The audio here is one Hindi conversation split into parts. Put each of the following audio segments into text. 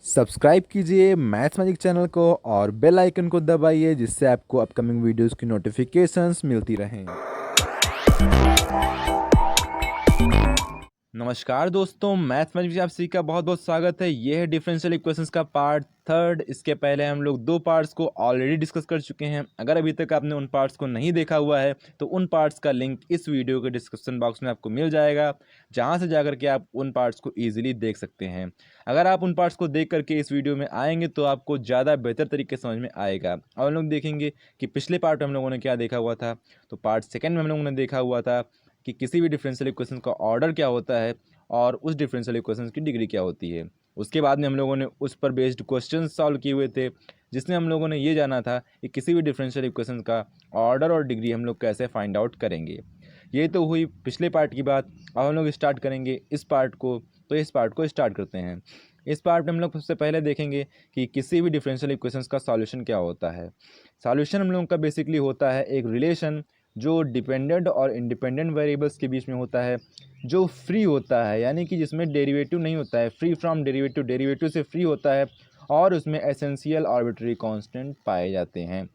सब्सक्राइब कीजिए मैथ्स मैजिक चैनल को और बेल आइकन को दबाइए जिससे आपको अपकमिंग वीडियोस की नोटिफिकेशंस मिलती रहें। नमस्कार दोस्तों, मैथ्स मैजिक आप सभी का बहुत बहुत स्वागत है। यह है डिफरेंशियल इक्वेशंस का पार्ट थर्ड। इसके पहले हम लोग दो पार्ट्स को ऑलरेडी डिस्कस कर चुके हैं। अगर अभी तक आपने उन पार्ट्स को नहीं देखा हुआ है तो उन पार्ट्स का लिंक इस वीडियो के डिस्क्रिप्शन बॉक्स में आपको मिल जाएगा, जहां से जाकर के आप उन पार्ट्स को ईजिली देख सकते हैं। अगर आप उन पार्ट्स को देख करके इस वीडियो में आएंगे तो आपको ज़्यादा बेहतर तरीके से समझ में आएगा। और हम लोग देखेंगे कि पिछले पार्ट में हम लोगों ने क्या देखा हुआ था। तो पार्ट सेकेंड में हम लोगों ने देखा हुआ था कि किसी भी डिफरेंशियल इक्वेशन का ऑर्डर क्या होता है और उस डिफरेंशियल इक्वेशन की डिग्री क्या होती है। उसके बाद में हम लोगों ने उस पर बेस्ड क्वेश्चन सॉल्व किए हुए थे, जिसमें हम लोगों ने ये जाना था कि किसी भी डिफरेंशियल इक्वेशन का ऑर्डर और डिग्री हम लोग कैसे फाइंड आउट करेंगे। ये तो हुई पिछले पार्ट की बात। अब हम लोग स्टार्ट करेंगे इस पार्ट को। तो इस पार्ट को स्टार्ट करते हैं। इस पार्ट में हम लोग सबसे पहले देखेंगे कि किसी भी डिफरेंशियल इक्वेशंस का सॉल्यूशन क्या होता है। सॉल्यूशन हम लोगों का बेसिकली होता है एक रिलेशन जो डिपेंडेंट और इंडिपेंडेंट वेरिएबल्स के बीच में होता है, जो फ्री होता है, यानी कि जिसमें डेरिवेटिव नहीं होता है, फ्री फ्रॉम डेरिवेटिव, डेरिवेटिव से फ्री होता है, और उसमें एसेंशियल आर्बिट्री कांस्टेंट पाए जाते हैं।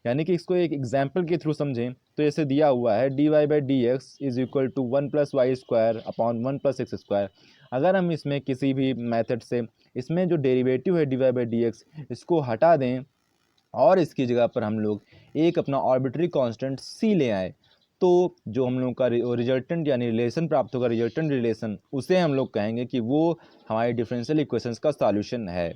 यानी कि इसको एक एग्जाम्पल के थ्रू समझें तो ऐसे दिया हुआ है dy/dx is equal to 1+y² upon 1+x²। अगर हम इसमें किसी भी मेथड से इसमें जो डेरिवेटिव है dy/dx इसको हटा दें और इसकी जगह पर हम लोग एक अपना आर्बिट्री कांस्टेंट c ले आए, तो जो हम लोग का रिजल्टेंट यानी रिलेशन प्राप्त होगा, रिजल्टेंट रिलेशन, उसे हम लोग कहेंगे कि वो हमारे डिफरेंशियल इक्वेशंस का सॉल्यूशन है।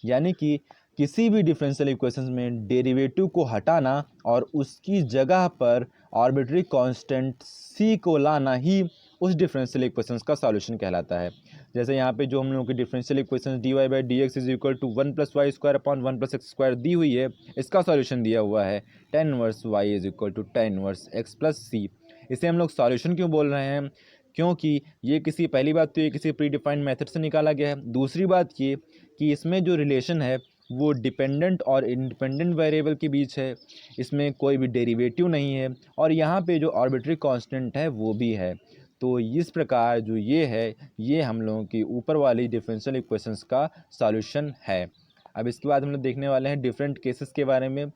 यानी कि किसी भी डिफरेंशियल इक्वेशंस में डेरिवेटिव को हटाना और उसकी जगह पर आर्बिट्री कांस्टेंट c को लाना ही उस डिफरेंशियल इक्वेशंस का सॉल्यूशन कहलाता है। जैसे यहाँ पे जो हम लोगों की differential equation dy/dx is equal to 1+y² upon 1+x² दी हुई है, इसका सॉल्यूशन दिया हुआ है tan inverse y is equal to tan inverse x plus c। इसे हम लोग सॉल्यूशन क्यों बोल रहे हैं? क्योंकि ये किसी, पहली बात तो ये किसी प्री डिफाइंड मेथड से निकाला गया है। दूसरी बात ये कि इसमें जो रिलेशन है वो डिपेंडेंट और इंडिपेंडेंट वेरिएबल के बीच है, इसमें कोई भी डेरिवेटिव नहीं है, और यहाँ पे जो आर्बिट्री कांस्टेंट है वो भी है। तो इस प्रकार जो ये है, ये हम लोगों की ऊपर वाली डिफरेंशियल इक्वेशंस का सॉल्यूशन है। अब इसके बाद हम लोग देखने वाले हैं डिफरेंट केसेस के बारे में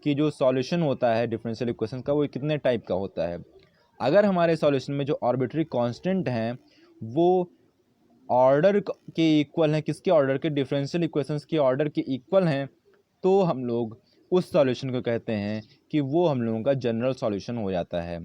कि जो सॉल्यूशन होता है डिफरेंशियल इक्वेशन का वो कितने टाइप का होता है। अगर हमारे सॉल्यूशन में जो आर्बिट्री कांस्टेंट हैं वो ऑर्डर के इक्वल हैं, किसके ऑर्डर के? डिफरेंशियल इक्वेशंस के ऑर्डर के इक्वल हैं, तो हम लोग उस सॉल्यूशन को कहते हैं कि वो हम लोगों का जनरल सॉल्यूशन हो जाता है।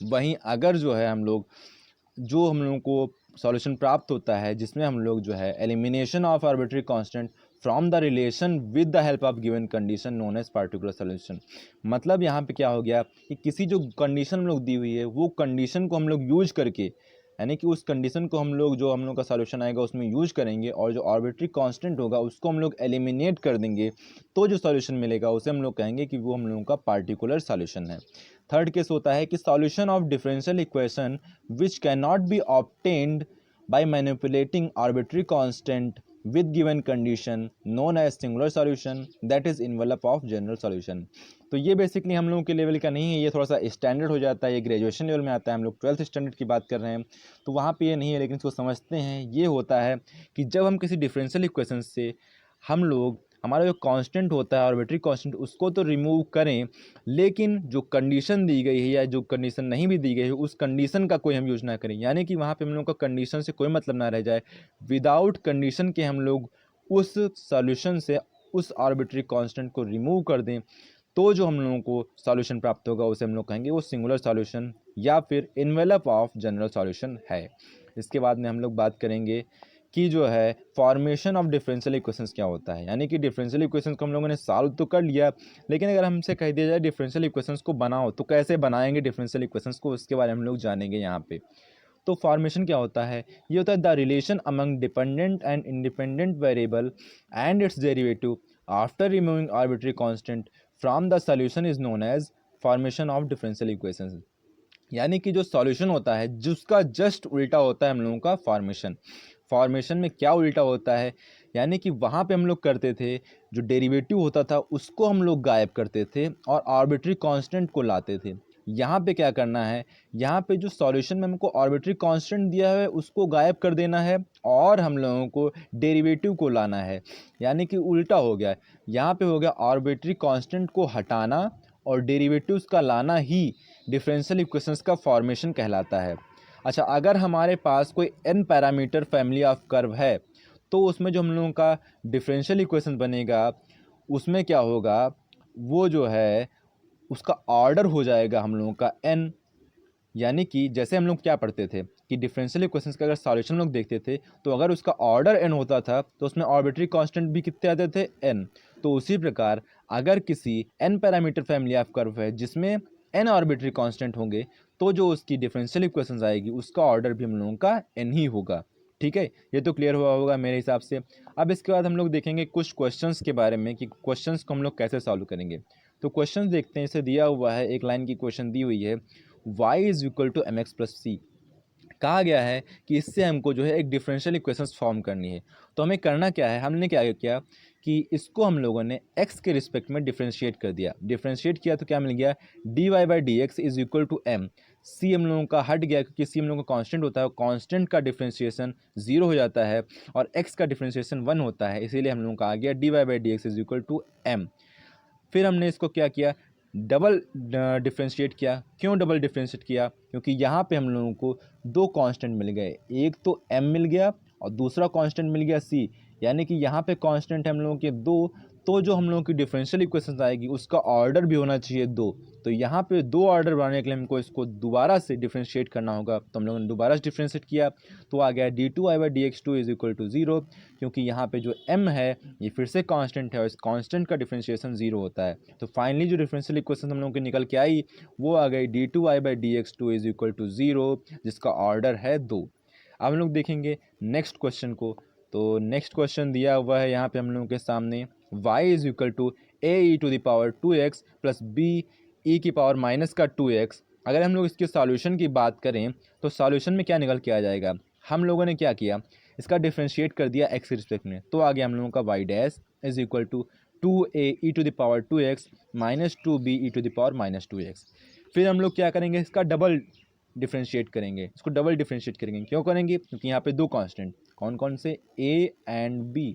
वहीं अगर जो है हम लोगों को सॉल्यूशन प्राप्त होता है जिसमें हम लोग जो है elimination of arbitrary constant from the relation with the help of given condition known as particular solution. मतलब यहाँ पे क्या हो गया कि किसी जो कंडीशन हम लोग दी हुई है वो कंडीशन को हम लोग यूज करके, यानी कि उस कंडीशन को हम लोग, जो हम लोग का सॉल्यूशन आएगा उसमें यूज करेंगे, और जो आर्बिट्री कांस्टेंट होगा उसको हम लोग एलिमिनेट कर देंगे, तो जो सॉल्यूशन मिलेगा उसे हम लोग कहेंगे कि वो हम लोगों का पार्टिकुलर सॉल्यूशन है। थर्ड केस होता है कि solution of differential equation which can not be obtained by manipulating arbitrary constant with given condition known as singular solution that is envelope of general solution। तो ये बेसिकली हम लोगों के लेवल का नहीं है, ये थोड़ा सा स्टैंडर्ड हो जाता है, ये ग्रेजुएशन लेवल में आता है। हम लोग 12th स्टैंडर्ड की बात कर रहे हैं तो वहाँ पे ये नहीं है, लेकिन इसको समझते हैं। ये होता है कि जब हम किसी डिफरेंशियल इक्वेशन से हम लोग हमारा जो कांस्टेंट होता है आर्बिट्री कांस्टेंट उसको तो रिमूव करें, लेकिन जो कंडीशन दी गई है या जो कंडीशन नहीं भी दी गई है उस कंडीशन का कोई हम यूज ना करें। यानी कि वहाँ पे हम लोग का कंडीशन से कोई मतलब ना रह जाए। विदाउट कंडीशन के हम लोग उस सॉल्यूशन से उस आर्बिट्री कांस्टेंट को रिमूव कर दें, तो जो हम लोगों को सॉल्यूशन प्राप्त होगा उसे हम लोग कहेंगे वो सिंगुलर सॉल्यूशन या फिर इन्वेलप ऑफ जनरल सॉल्यूशन है। इसके बाद में हम लोग बात करेंगे कि जो है फॉर्मेशन ऑफ डिफरेंशियल इक्वेशंस क्या होता है। यानी कि डिफरेंशियल इक्वेशंस को हम लोगों ने सॉल्व तो कर लिया, लेकिन अगर हमसे कह दिया जाए डिफरेंशियल इक्वेशंस को बनाओ तो कैसे बनाएंगे डिफरेंशियल इक्वेशंस को, उसके बारे में हम लोग जानेंगे यहाँ पे। तो फॉर्मेशन क्या होता है? ये होता है the relation among dependent and independent variable and it's derivative after removing arbitrary constant from the solution is known as formation of differential equations. यानी कि जो सॉल्यूशन होता है जिसका जस्ट उल्टा होता है हम लोगों का फॉर्मेशन। फॉर्मेशन में क्या उल्टा होता है? यानी कि वहाँ पे हम लोग करते थे, जो डेरिवेटिव होता था उसको हम लोग गायब करते थे और आर्बिट्री कांस्टेंट को लाते थे। यहाँ पे क्या करना है, यहाँ पे जो सॉल्यूशन में हमको आर्बिट्री कांस्टेंट दिया है उसको गायब कर देना है और हम लोगों को डेरिवेटिव को लाना है, यानी कि उल्टा हो गया। यहाँ पे हो गया आर्बिट्री कांस्टेंट को हटाना और डेरिवेटिव्स का लाना ही डिफरेंशियल इक्वेशंस का फॉर्मेशन कहलाता है। अच्छा, अगर हमारे पास कोई n parameter family of curve है तो उसमें जो हम लोगों का डिफरेंशियल इक्वेशन बनेगा उसमें क्या होगा, वो जो है उसका ऑर्डर हो जाएगा हम लोगों का n। यानी कि जैसे हम लोग क्या पढ़ते थे कि डिफरेंशियल इक्वेशंस का अगर सॉल्यूशन लोग देखते थे तो अगर उसका ऑर्डर n होता था तो उसमें आर्बिट्री कांस्टेंट भी कितने आते थे, n। तो उसी प्रकार अगर किसी n parameter family of curve है जिसमें n आर्बिट्री कांस्टेंट होंगे तो जो उसकी डिफरेंशियल इक्वेशंस आएगी उसका ऑर्डर भी हम लोगों का n ही होगा। ठीक है, ये तो क्लियर हुआ होगा मेरे हिसाब से। अब इसके बाद हम लोग देखेंगे कुछ क्वेश्चंस के बारे में कि क्वेश्चंस को हम लोग कैसे सॉल्व करेंगे। तो क्वेश्चन देखते हैं, इसे दिया हुआ है, एक लाइन की क्वेश्चन दी हुई है, y is equal to M X plus C. कहा गया है कि इससे हमको जो है एक डिफरेंशियल इक्वेशंस फॉर्म करनी है। तो हमें करना क्या है, हमने क्या किया कि इसको हम लोगों ने x के रिस्पेक्ट में डिफरेंशिएट कर दिया। डिफरेंशिएट किया तो क्या मिल गया, D Y by D x is equal to M. C हम लोगों का हट गया क्योंकि सी हम लोगों का कांस्टेंट होता है, कांस्टेंट का डिफरेंशिएशन 0 हो जाता है और x का डिफरेंशिएशन 1 होता है, इसीलिए हम लोगों का आ गया D Y by D x is equal to m. फिर हमने इसको क्या किया, डबल डिफ्रेंशिएट किया। क्यों डबल डिफ्रेंशिएट किया, क्योंकि यहाँ पे हम लोगों को दो कांस्टेंट मिल गए, एक तो m मिल गया और दूसरा कांस्टेंट मिल गया c। यानी कि यहाँ पे कांस्टेंट है हम लोगों के दो, तो जो हम लोगों की डिफरेंशियल इक्वेशन आएगी उसका ऑर्डर भी होना चाहिए दो। तो यहाँ पे दो ऑर्डर बनाने के लिए हमको इसको दोबारा से डिफ्रेंशिएट करना होगा, तो हम लोगों ने दोबारा से डिफ्रेंशिएट किया तो आ गया d two y by D x two is equal to zero. क्योंकि यहाँ पे जो m है ये फिर से कांस्टेंट है और इस कांस्टेंट का डिफरेंशिएशन 0 होता है। तो फाइनली जो डिफरेंशियल इक्वेशन हम लोगों की निकल के आई वो आ गई d two y by D x two is equal to zero, जिसका ऑर्डर है दो। अब हम लोग देखेंगे नेक्स्ट क्वेश्चन को। तो नेक्स्ट क्वेश्चन दिया हुआ है यहाँ पे हम लोगों के सामने, y is equal to a e to the power 2x plus b e की पावर माइनस का 2x। अगर हम लोग इसके सॉल्यूशन की बात करें तो सॉल्यूशन में क्या निकल के आ जाएगा, हम लोगों ने क्या किया, इसका डिफ्रेंशिएट कर दिया x के रिस्पेक्ट में, तो आ गया हम लोगों का y dash is equal to 2a e to the power 2x minus 2b e to the power minus 2x। फिर हम लोग क्या करेंगे, इसका डबल डिफ्रेंशिएट करेंगे, इसको डबल डिफ्रेंशिएट करेंगे। क्यों करेंगे, क्योंकि यहाँ पे दो कांस्टेंट, कौन कौन से, a एंड b,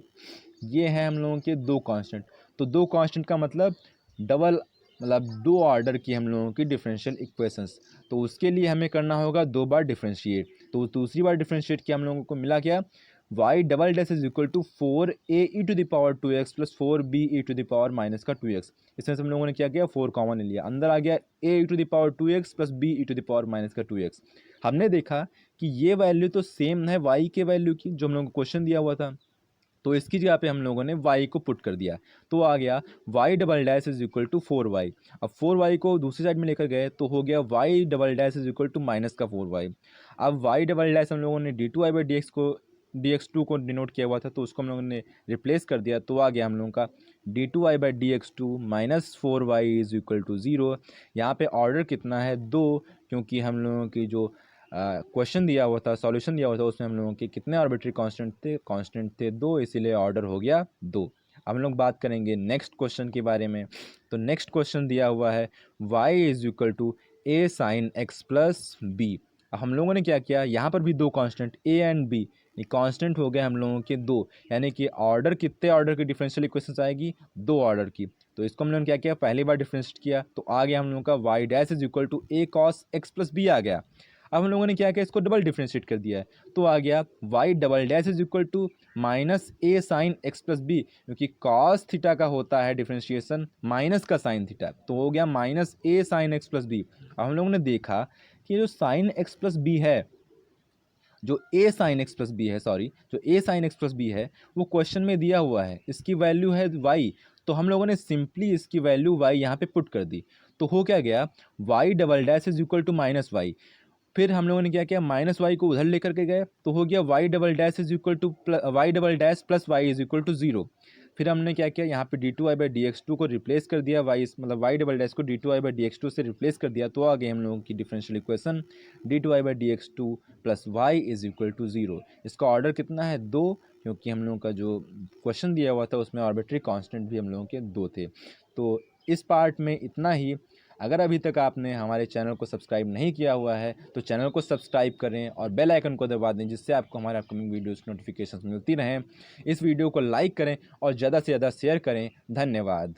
ये हैं हम लोगों के दो कांस्टेंट। तो दो कांस्टेंट का मतलब डबल, मतलब दो ऑर्डर की हम लोगों की डिफरेंशियल इक्वेशंस। तो उसके लिए हमें करना होगा दो बार डिफरेंशिएट। तो दूसरी बार डिफरेंशिएट किया हम लोगों को मिला क्या, y double dash is equal to 4a e to the power 2x plus 4b e to the power minus का 2x। इसमें से हम लोगों ने क्या किया, 4 कॉमन ले लिया, अंदर आ गया a e to the power 2x plus b e to the power minus का 2x। हमने देखा कि ये वैल्यू तो सेम है y के वैल्यू की जो हम लोगों को क्वेश्चन दिया हुआ था, तो इसकी जगह पे हम लोगों ने y को पुट कर दिया, तो आ गया y double dash is equal to 4y। अब 4y को दूसरी साइड में लेकर गए तो हो गया y double dash is equal to minus का 4y। अब y डबल डैश हम लोगों ने d two y by D x को dx2 को डिनोट किया हुआ था तो उसको हम लोगों ने रिप्लेस कर दिया, तो आ गया हम लोगों का d two y by D x two minus 4y is equal to 0। यहाँ पे ऑर्डर कितना है, दो, क्योंकि हम लोगों की जो क्वेश्चन दिया हुआ था, सॉल्यूशन दिया हुआ था, उसमें हम लोगों के कितने आर्बिट्री कांस्टेंट थे दो, इसीलिए ऑर्डर हो गया दो। अब हम लोग बात करेंगे नेक्स्ट क्वेश्चन के बारे में। तो नेक्स्ट क्वेश्चन दिया हुआ है y is equal to a sine x plus b. हम लोगों ने क्या किया, यहाँ पर भी दो कांस्टेंट a एंड b, ये कांस्टेंट हो गए हम लोगों के दो, यानी कि ऑर्डर कितने ऑर्डर की डिफरेंशियल इक्वेशंस आएगी, दो ऑर्डर की। तो इसको हम लोगों ने क्या किया, पहली बार डिफरेंशिएट किया तो आ गया हम लोगों का y dash is equal to a cos x plus B आ गया। अब हम लोगों ने क्या किया, इसको डबल डिफरेंशिएट कर दिया है तो आ गया y double dash is equal to minus a sine x plus b, क्योंकि कॉस थीटा का होता है डिफरेंशिएशन माइनस का साइन थीटा, तो हो गया minus a sine x plus b. अब हम लोगों ने देखा कि जो साइन एक्स प्लस बी है, जो ए साइन एक्स प्लस बी है, सॉरी, जो ए साइन एक्स प्लस बी है वो क्वेश्चन में दिया हुआ है, इसकी वैल्यू है y, तो हम लोगों ने सिंपली इसकी वैल्यू y यहाँ पे पुट कर दी, तो हो क्या गया, y double dash is equal to minus y. फिर हम लोगों ने क्या किया, माइनस वाई को उधर लेकर के गए तो हो गया y double dash is equal to y double dash plus y is equal to 0। फिर हमने क्या किया, यहाँ पे d two y by D x two को रिप्लेस कर दिया, वाई मतलब वाई डबल डैश को d two y by D x two से रिप्लेस कर दिया, तो आ गई हम लोगों की differential equation d two y by D x two plus y is equal to 0। इसका ऑर्डर कितना है, दो, क्योंकि हम लोगों का जो क्वेश्चन दिया हुआ था उसमें आर्बिट्री कांस्टेंट भी हम लोगों के दो थे। तो इस पार्ट में इतना ही। अगर अभी तक आपने हमारे चैनल को सब्सक्राइब नहीं किया हुआ है तो चैनल को सब्सक्राइब करें और बेल आइकन को दबा दें, जिससे आपको हमारे अपकमिंग वीडियोस नोटिफिकेशन मिलती रहें। इस वीडियो को लाइक करें और ज़्यादा से ज़्यादा शेयर करें। धन्यवाद।